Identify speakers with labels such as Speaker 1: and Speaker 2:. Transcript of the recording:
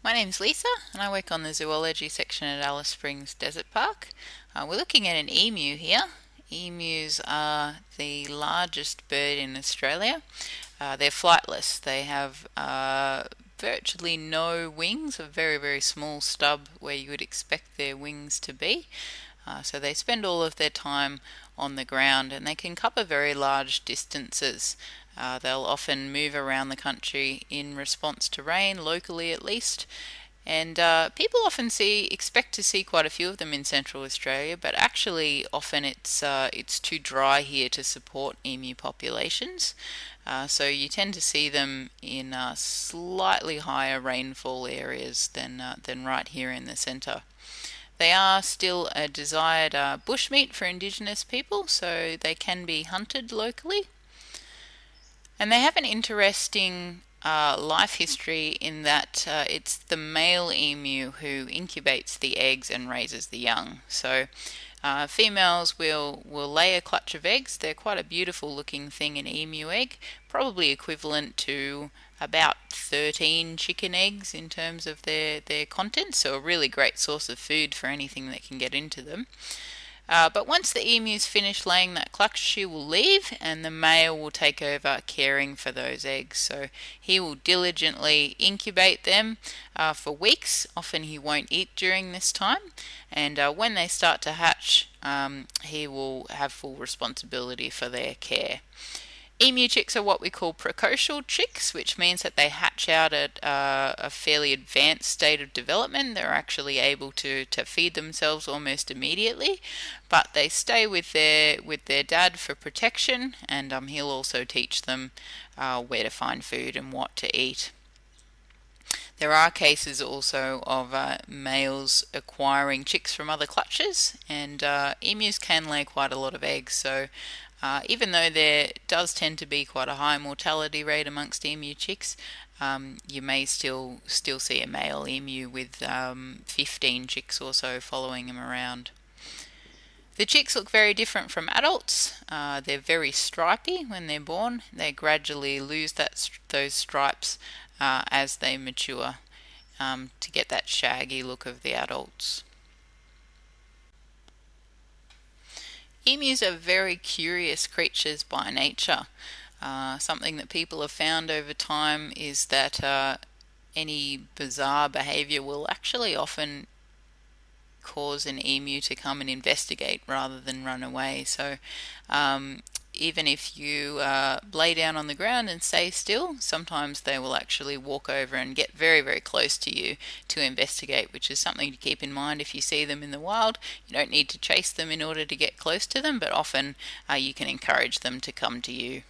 Speaker 1: My name's Lisa and I work on the zoology section at Alice Springs Desert Park. We're looking at an emu here. Emus are the largest bird in Australia. They're flightless. They have virtually no wings, a very, very small stub where you would expect their wings to be. So they spend all of their time on the ground and they can cover very large distances. They'll often move around the country in response to rain, locally at least. And people often expect to see quite a few of them in Central Australia, but actually often it's too dry here to support emu populations. So you tend to see them in slightly higher rainfall areas than right here in the centre. They are still a desired bushmeat for Indigenous people, so they can be hunted locally. And they have an interesting life history in that it's the male emu who incubates the eggs and raises the young. So females will lay a clutch of eggs. They're quite a beautiful looking thing, an emu egg, probably equivalent to about 13 chicken eggs in terms of their content, so a really great source of food for anything that can get into them. But once the emu's finished laying that clutch, she will leave and the male will take over caring for those eggs. So he will diligently incubate them for weeks. Often he won't eat during this time. And when they start to hatch, he will have full responsibility for their care. Emu chicks are what we call precocial chicks, which means that they hatch out at a fairly advanced state of development. They're actually able to feed themselves almost immediately, but they stay with their dad for protection, and he'll also teach them where to find food and what to eat. There are cases also of males acquiring chicks from other clutches, and emus can lay quite a lot of eggs, so even though there does tend to be quite a high mortality rate amongst emu chicks, you may still see a male emu with 15 chicks or so following him around. The chicks look very different from adults. They're very stripy when they're born. They gradually lose those stripes as they mature to get that shaggy look of the adults. Emus are very curious creatures by nature. Something that people have found over time is that any bizarre behaviour will actually often cause an emu to come and investigate rather than run away. So even if you lay down on the ground and stay still, sometimes they will actually walk over and get very, very close to you to investigate, which is something to keep in mind if you see them in the wild. You don't need to chase them in order to get close to them, but often you can encourage them to come to you.